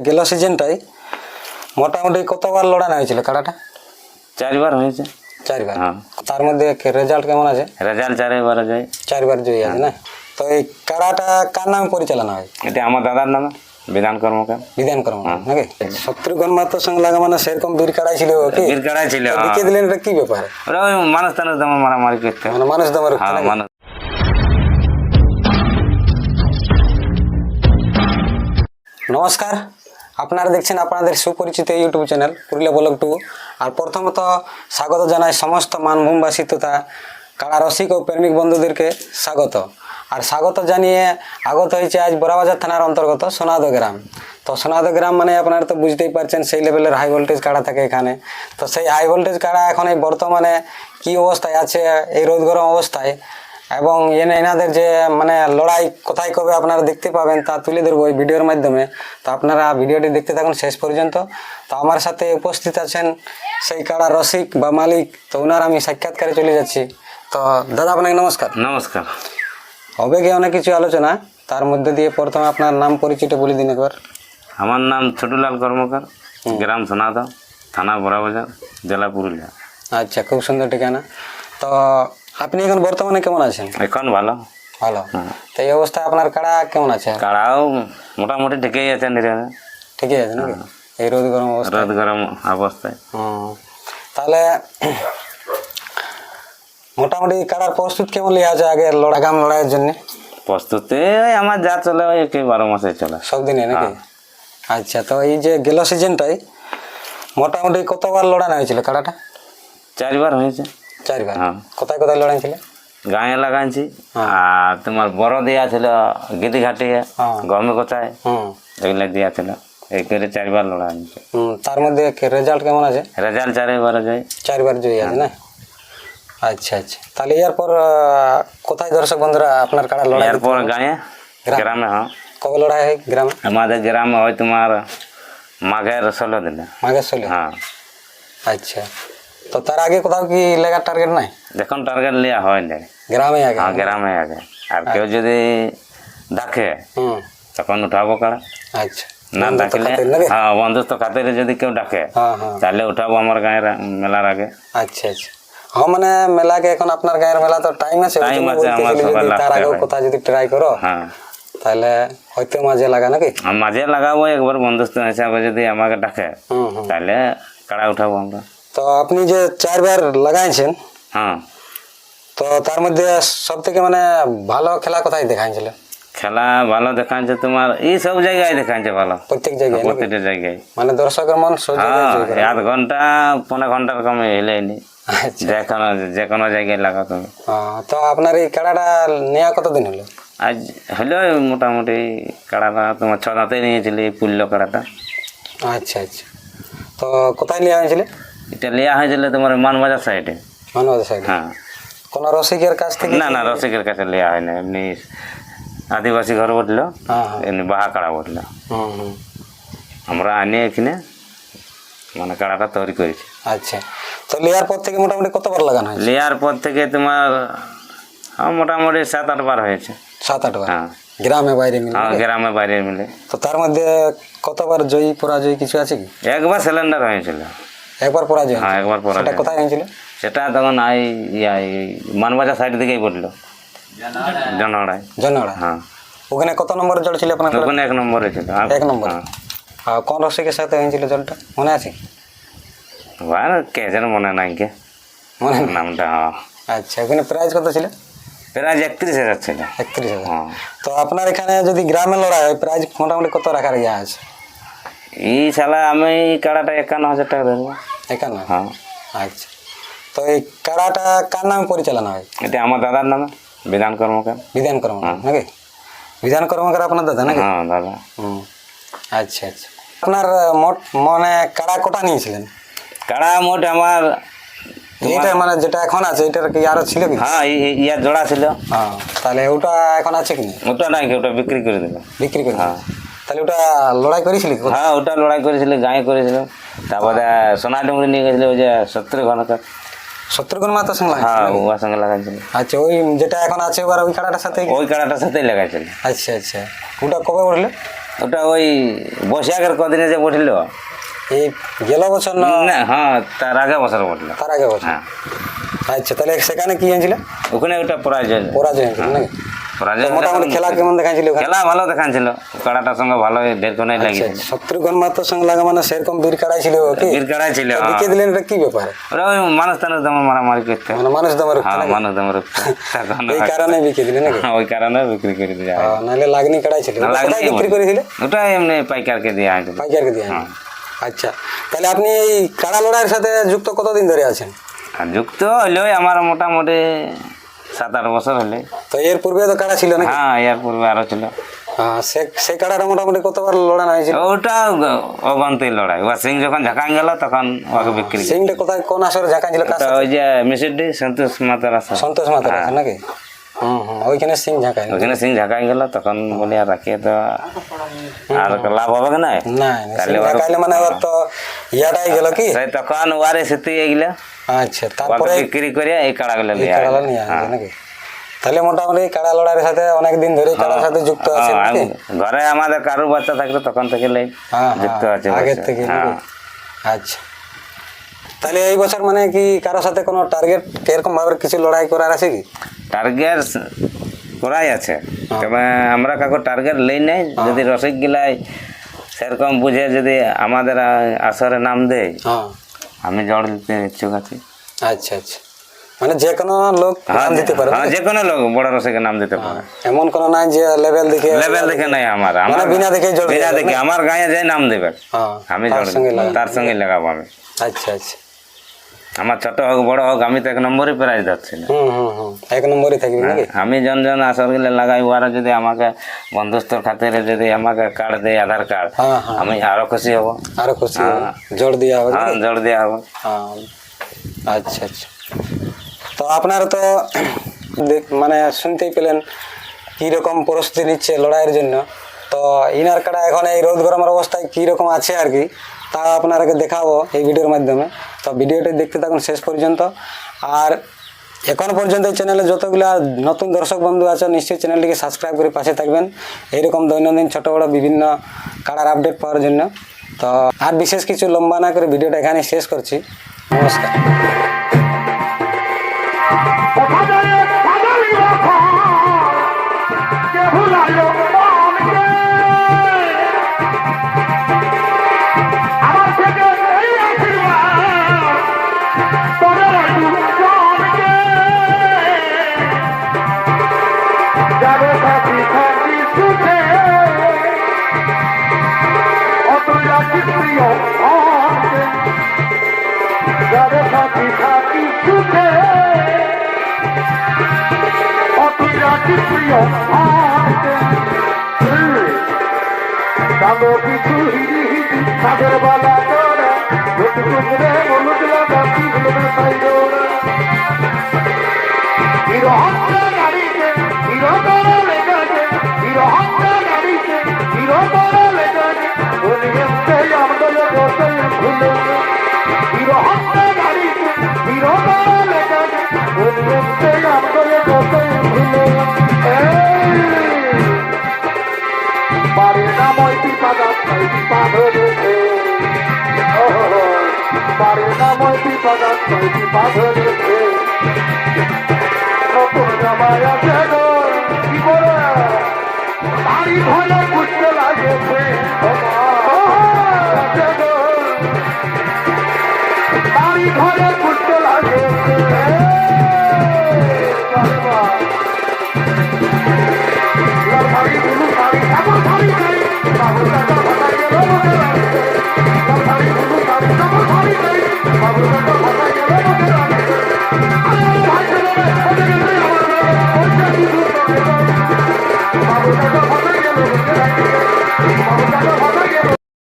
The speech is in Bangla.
গেল সিজনটাই মোটামুটি কতবার লড়ানো হয়েছিল কাড়াটা? 4 বার হয়েছে। 4 বার। হ্যাঁ, তার মধ্যে রেজাল্ট কেমন আছে? রেজাল্ট 4 বার যায়। 4 বার জয়ী আছে না? তো এই কাড়াটা কার নামে পরিচালনা হয়? এটা আমার দাদার নামে, বিধান কর্মকার। বিধান কর্মকার নাকি? শত্রুঘ্ন মাহাতোর সঙ্গে লাগা মানে সেরকম বীর কাড়াই ছিল কি? বীর কাড়াই ছিল। দেখিয়ে দিলেন এটা কি ব্যাপার? ওরা ওই মানুষ টানুষ দামে মারামারি করতে। মানে মানুষ দামের হ্যাঁ, মানুষ। নমস্কার, আপনারা দেখছেন আপনাদের সুপরিচিত ইউটিউব চ্যানেল পুরুলিয়া ব্লগ 2। আর প্রথমত স্বাগত জানাই সমস্ত মানভূমবাসী তথা কাড়া রসিক ও প্রেমিক বন্ধুদেরকে স্বাগত। আর স্বাগত জানিয়ে আগত হয়েছে আজ বড়াবাজার থানার অন্তর্গত সোনাদো গ্রাম। তো সোনাদো গ্রাম মানে আপনারা তো বুঝতেই পারছেন সেই লেভেলের হাই ভোল্টেজ কাড়া থাকে এখানে। তো সেই হাই ভোল্টেজ কাড়া এখন এই বর্তমানে কী অবস্থায় আছে এই রোদ গরম অবস্থায়, এবং এনাদের যে মানে লড়াই কোথায় কবে আপনারা দেখতে পাবেন তা তুলে ধরবো এই ভিডিওর মাধ্যমে। তো আপনারা ভিডিওটি দেখতে থাকুন শেষ পর্যন্ত। তো আমার সাথে উপস্থিত আছেন সেই কাড়া রসিক বা মালিক, তো ওনার আমি সাক্ষাৎকারে চলে যাচ্ছি। তো দাদা আপনাকে নমস্কার। নমস্কার। হবে কি অনেক কিছু আলোচনা, তার মধ্যে দিয়ে প্রথমে আপনার নাম পরিচয়টা বলে দিন একবার। আমার নাম ছোটুলাল কর্মকার, গ্রাম সোনাদো, থানা বড়াবাজার, জেলা পুরুলিয়া। আচ্ছা, খুব সুন্দর ঠিকানা। তো আপনি এখন বর্তমানে কেমন আছেন? এখন ভালো। ভালো। তো এই অবস্থায় আপনার কাড়া কেমন আছে? কাড়াও মোটামুটি ঠিকই আছে, নিরামে ঠিকই আছে নাকি এই রোদ গরম অবস্থা? রোদ গরম অবস্থায়। তাহলে মোটামুটি কাড়ার প্রস্তুত কেমন লিয়ে আছে আগে আগাম লড়াইয়ের জন্য? প্রস্তুতি ওই আমার যা চলে ওই 12 মাসে চলে, সব দিনে নাকি? আচ্ছা, তো এই যে গেল সিজনটাই মোটামুটি কতবার লড়ানো হয়েছিল কাড়াটা? 4 বার হয়েছে। 4 বার। হ্যাঁ। কোথায় কোথায় লড়াই ছিল? গায়ে লাগাইছি, আর তোমার বড় দেওয়া ছিল গিদি ঘাটিয়ে, গমে কোথায় এগুলো দেওয়া ছিল। এই করে 4 বার লড়া হয়েছে। তার মধ্যে রেজাল্ট কেমন আছে? রেজাল্ট 4 বার যায়। 4 বার জয়ী আছে না? আচ্ছা আচ্ছা, তাহলে এরপর কোথায় দর্শক বন্ধুরা আপনার কাড়া লড়াই? এরপর গায়ে গ্রামে। হ্যাঁ, কবে লড়াই হয় গ্রামে? আমাদের গ্রামে হয় তোমার মাঘের 16 দিনে। মাঘের 16? হ্যাঁ। আচ্ছা, তো তার আগে কোথাও কি লেগার টার্গেট নাই? এখন টার্গেট লিয়া হয় না, গ্রামে আগে? হ্যাঁ, গ্রামে আগে। আর কেউ যদি ডাকে তখন উঠাবো কাড়া। আচ্ছা, না ডাকলে, হ্যাঁ, বন্ধুত্ব খাতিরে যদি কেউ ডাকে তাহলে উঠাবো আমার গায়ের মেলার আগে। আচ্ছা আচ্ছা, হ্যাঁ, মানে মেলাকে এখন আপনার গায়ের মেলা তো টাইম আছে, তার আগেও কোথাও যদি ট্রাই করো তাহলে হয়তো মাঝে লাগা নাকি? মাঝে লাগাবো একবার বন্ধুত্ব হিসাবে, যদি আমাকে ডাকে তাহলে কাড়া উঠাবো আমরা। তো আপনি যে 4 বার লাগাইছেন, হ্যাঁ, তো তার মধ্যে সব থেকে মানে ভালো খেলা কোথায় দেখাইছিল? খেলা ভালো দেখাচ্ছে তোমার এই সব জায়গায় দেখাচ্ছে ভালো, প্রত্যেক জায়গায়? প্রত্যেকটা জায়গায়। মানে দর্শকের মন হ্যাঁ, 1 ঘন্টা 15 ঘন্টার কমে হেলেনি, যে কোনো জায়গায় লাগা তুমি। তো আপনার এই কাড়াটা নেওয়া কতদিন হলো? আজ হলো মোটামুটি কাড়াটা তোমার 6 দাঁতে নিয়েছিলি, এই পুল্য কাড়াটা। আচ্ছা আচ্ছা, তো কোথায় নেওয়া হয়েছিল? এটা নেওয়া হয়েছিল তোমার মানবাজার সাইডে। মানবাজার সাইডে? হ্যাঁ। কোন রসিকের কাছ থেকে? না না, রসিকের কাছে নেওয়া হয় না, এমনি আদিবাসী ঘর বললো, এমনি বাহা কাড়া বললো। আমরা আনিয়ে এখানে মানে কাড়াটা তৈরি করেছি। আচ্ছা, তো লেয়ার পর থেকে মোটামুটি কতবার লাগানো হয়েছে? লেয়ার পর থেকে তোমার মোটামুটি 7-8 বার হয়েছে। 7-8 বার? হ্যাঁ, গ্রামে বাইরে মিলে? হ্যাঁ, গ্রামে বাইরে মিলে। তো তার মধ্যে কতবার জয়ী পরাজয় কিছু আছে কি? একবার সিলিন্ডার হয়েছিল। একবার পরাজয়? হ্যাঁ, একবার পরাজয়। সেটা কোথায় হয়েছিল? সেটা তখন মানবাজার সাইড দিকেই পড়লো, জনড়ায়। জনড়া? হ্যাঁ। ওখানে কত নম্বর জল ছিল আপনার? ওখানে 1 নম্বরে ছিল। 1 নম্বর? আর কোন রসিকের সাথে হয়েছিল জলটা মনে আছে? কে যেন মনে নাই, কে মনে নামটা। আচ্ছা, ওখানে প্রাইজ কত ছিল? প্রাইজ 31,000 ছিল। 31,000? তো আপনার এখানে যদি গ্রামে লড়াই হয় প্রাইজ মোটামুটি কত রাখার ইয়ে আছে? এই সালা আমি কাড়াটা 51,000 টাকা ধরবো। 51? হ্যাঁ। আচ্ছা, তো এই কাড়াটা কার নামে পরিচালনা হয়? এটা আমার দাদার নামে, বিধান কর্মকার। বিধান কর্মকার নাকি? বিধান কর্মকার আপনার দাদা নাকি? হ্যাঁ, দাদা। আচ্ছা আচ্ছা, আপনার মোট মানে কাড়া কোটা নিয়েছিলেন? কাড়া মোট আমার এইটা মানে যেটা এখন আছে এটার কি আরো ছিল কি? হ্যাঁ, ইয়ার জোড়া ছিল। হ্যাঁ, তাহলে ওটা এখন আছে কি? ওটা নাই, ওটা বিক্রি করে দিল। বিক্রি করে? হ্যাঁ। তাহলে ওটা লড়াই করেছিল? হ্যাঁ, ওটা লড়াই করেছিল, গায়ে করেছিল। তারপরে সোনা ডুমরি নিয়ে গেছিল, ওই যে শত্রুঘ্ন মাহাতোর সঙ্গে? হ্যাঁ, ওর সঙ্গে লাগাইছিল। আচ্ছা, ওই যেটা এখন আছে ওই কাড়াটার সাথে? ওই কাড়াটার সাথেই লাগাইছিল। আচ্ছা আচ্ছা, ওটা কবে উঠলো? ওটা ওই বৈশাখের কদিনে যে বসলো এই গেল বছর না না, হ্যাঁ তার আগে বছর বসলো। তার আগে বছর? হ্যাঁ আচ্ছা, তাহলে সেখানে কি হয়েছিল? ওখানে ওটা পরাজয় পরাজয় হয়েছিল নাকি? পরাজয় তো মোটামুটি খেলা কেমন দেখাচ্ছিল ওখানে? খেলা ভালো দেখাচ্ছিল, কাড়াটার সঙ্গে ভালো দেড়কোনায় আচ্ছা, লাগিয়েছিল। শত্রুঘ্ন মাত্র সঙ্গে লাগা মানে সেরকম বীর কাড়াই ছিল কি? বীর কাড়াই ছিল, তো হ্যাঁ। বিকে দিলেন, এটা কি ব্যাপারে? ওরা ওই মানুষ টানুষ দমে মারামারি করতে, মানে মানুষ দমের হ্যাঁ মানুষ দমে রুখতে। এই কারণে বিকে দিলে নাকি? ওই কারণে বিক্রি করে দিয়ে যায়। নাহলে লাগনি কাড়াই ছিল। না, লাগনি কোথায় বিক্রি করেছিলে? ওটা এমনি পাইকারকে দিয়ে আনছিল। পাইকারকে দিয়ে আনলে? আচ্ছা, তাহলে আপনি এই কাড়া লড়াইয়ের সাথে যুক্ত কতদিন ধরে আছেন? আর যুক্ত হইলো আমার মোটামুটি 7-8 বছর হলে। তো এর পূর্বে তো কাড়া ছিল নাকি? হ্যাঁ এর পূর্বে আরো ছিল। সেই কাড়াটা মোটামুটি কতবার লড়ানো হয়েছিল? ওটা অগন্তি লড়াই, ও সিং যখন ঝাঁকান গেল তখন ওকে বিক্রি। সিংটা কোথায়, কোন আসরে ঝাঁকা ছিল? ওটা ওই যে মিসিডি সন্তোষ মাতার আসা, সন্তোষ মাতার আছে নাকি? ওইখানে সিং ঝাঁকায়? ওখানে সিং ঝাঁকাই গেল তখন বলি আর রাখিয়ে তো আর লাভ হবে না। না, সিং ঝাঁকাইলে মানে ওর তো ইয়াটাই গেল কি? সেই তখন ওয়ারে সেতে এগুলা আচ্ছা, তারপরে বিক্রি করে এই কাড়াগুলো এই নিয়ে কাড়াটা নিয়ে আসবে নাকি? তাহলে মোটামুটি কাড়া লড়াইয়ের সাথে অনেক দিন ধরে কাড়ার সাথে যুক্ত আছে নাকি? ঘরে আমাদের কারুর বাচ্চা থাকলে তখন থেকে যুক্ত আছে আগের থেকে নাকি? আচ্ছা, তাহলে এই বছর মানে কি কারোর সাথে কোনো টার্গেট এরকম ভাবে কিছু লড়াই করার আছে কি? টার্গেট করাই আছে, তবে আমরা কাকু টার্গেট লই নাই। যদি রসিক গিলাই সেরকম বুঝে যদি আমাদের আসরে নাম দেয়, আমি জড় দিতে ইচ্ছুক আছি। আচ্ছা আচ্ছা, মানে যে কোনো লোক নাম দিতে পারে? হ্যাঁ, যে কোনো লোক বড় রসিকের নাম দিতে পারে। এমন কোনো নাই যে লেভেল দেখে? লেভেল দেখে নাই আমার, মানে বিনা দেখে জড় বিনা দেখে আমার গায়ে যে নাম দেবে আমি জড় তার সঙ্গে লাগাবো আমি। আচ্ছা আচ্ছা, আমার ছোট হোক বড় হোক আমি তো 1 নম্বরই প্রাইজ ধরছি না। 1 নম্বরই থাকবে নাকি? আমি জন আসর গেলে লাগাই, ওরা যদি আমাকে বন্ধুত্বর খাতিরে যদি আমাকে কার্ড দেয়, আধার কার্ড, আমি আরো খুশি হব। আরো খুশি হব, জোর দেওয়া হবে? হ্যাঁ, জোর দেওয়া হবে। আচ্ছা আচ্ছা, তো আপনারা তো মানে শুনতেই পেলেন কীরকম প্রস্তুতি নিচ্ছে লড়াইয়ের জন্য। তো ইনার কাটা এখন এই রোদ গরমের অবস্থায় কীরকম আছে আর কি, তা আপনারাকে দেখাবো এই ভিডিওর মাধ্যমে। তো ভিডিওটি দেখতে থাকুন শেষ পর্যন্ত। আর এখন পর্যন্ত এই চ্যানেলে যতগুলো নতুন দর্শক বন্ধু আছে নিশ্চয়ই চ্যানেলটিকে সাবস্ক্রাইব করে পাশে থাকবেন এইরকম দৈনন্দিন ছোটো বড়ো বিভিন্ন কাড়ার আপডেট পাওয়ার জন্য। তো আর বিশেষ কিছু লম্বা না করে ভিডিওটা এখানে শেষ করছি। নমস্কার। সাগর বালা তোরা হিরো হন্ডা গাড়িতে হিরো তোরা লেগেছে, হিরো হন্ডা গাড়িতে হিরো তোরা লেগেছে, আমাদের বসে ভুলে হিরো হন্ডা গাড়িতে হিরো তোরা লেগেছে, আমাদের বসে ভুলে বাড়ির নাম ওই বিপাদা ধরেছে, বাড়ির নাম ওই বিপাদা ধরেছে, নতুন জামাই আছে গো কি করে বাড়ি ভালো বুঝতে লাগেছে।